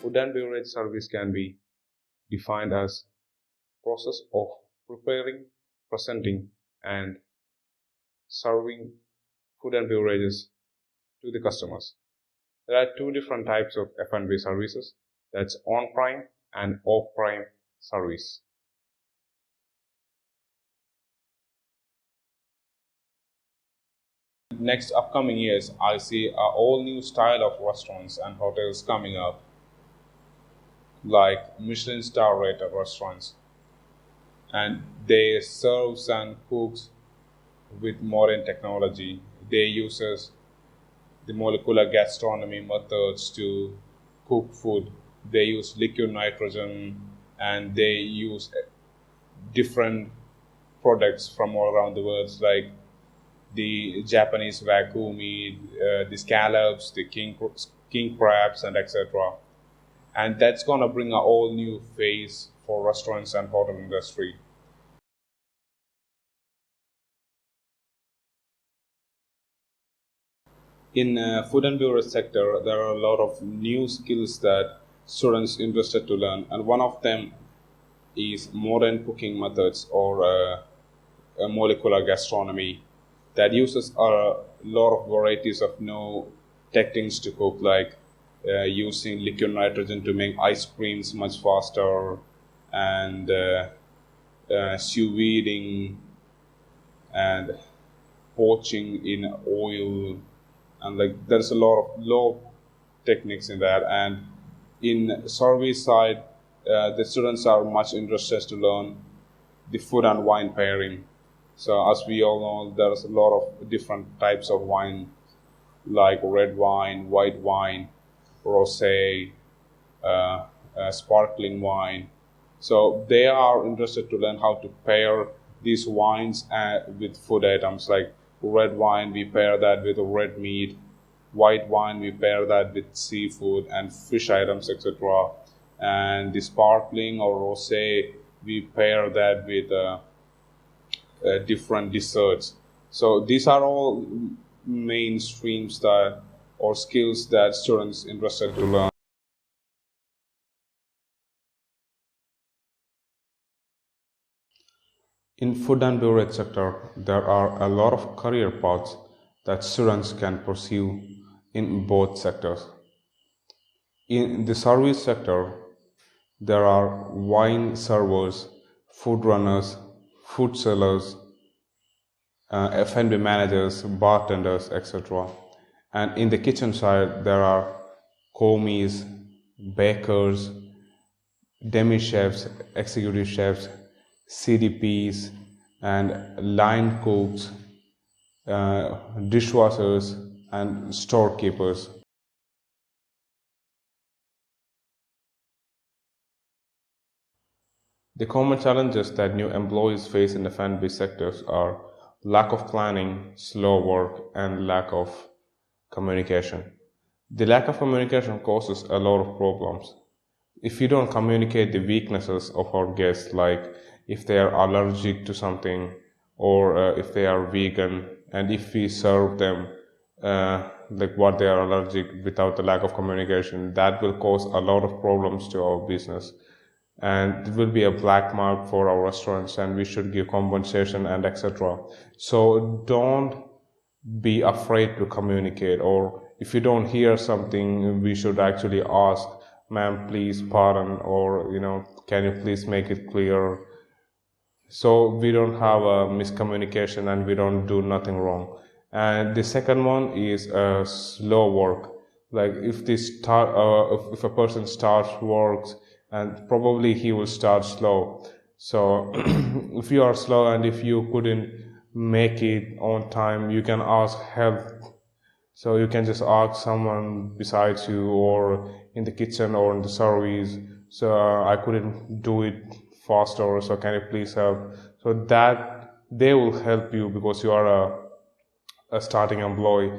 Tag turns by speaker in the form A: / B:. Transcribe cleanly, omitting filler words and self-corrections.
A: food and beverage service can be defined as process of preparing, presenting, and serving food and beverages to the customers. There are two different types of F&B services, that's on-prime and off-prime service. Next upcoming years, I see a all new style of restaurants and hotels coming up, like Michelin star rated restaurants, and they serves and cooks with modern technology. They uses the molecular gastronomy methods to cook food. They use liquid nitrogen and they use different products from all around the world, like the Japanese wagyu meat, the scallops, the king crabs, and etc. And that's gonna bring a all new phase for restaurants and hotel industry. In food and beverage sector, there are a lot of new skills that students interested to learn, and one of them is modern cooking methods or molecular gastronomy that uses a lot of varieties of new techniques to cook, like using liquid nitrogen to make ice creams much faster, and sous videing and poaching in oil, and like there's a lot of low techniques in that. And in service side, the students are much interested to learn the food and wine pairing. So as we all know, there's a lot of different types of wine, like red wine, white wine, rosé, sparkling wine. So they are interested to learn how to pair these wines with food items, like red wine, we pair that with red meat. White wine, we pair that with seafood and fish items, etc. And the sparkling or rosé, we pair that with different desserts. So these are all main streams that or skills that students interested to learn. In food and beverage sector, there are a lot of career paths that students can pursue in both sectors. In the service sector, there are wine servers, food runners, food sellers, F&B managers, bartenders, etc. And in the kitchen side, there are commis, bakers, demi chefs, executive chefs, CDPs, and line cooks, dishwashers, and storekeepers. The common challenges that new employees face in the F&B sectors are lack of planning, slow work, and lack of communication. The lack of communication causes a lot of problems. If you don't communicate the weaknesses of our guests, like if they are allergic to something or if they are vegan, and if we serve them like what they are allergic without the lack of communication, that will cause a lot of problems to our business, and it will be a black mark for our restaurants, and we should give compensation and etc. So don't be afraid to communicate, or if you don't hear something, we should actually ask, ma'am, please pardon, or can you please make it clear, so we don't have a miscommunication and we don't do nothing wrong. And the second one is slow work. Like if if a person starts works, and probably he will start slow. So if you are slow and if you couldn't make it on time, you can ask help. So you can just ask someone besides you, or in the kitchen or in the service. So I couldn't do it faster, so can you please help? So that they will help you because you are a starting employee.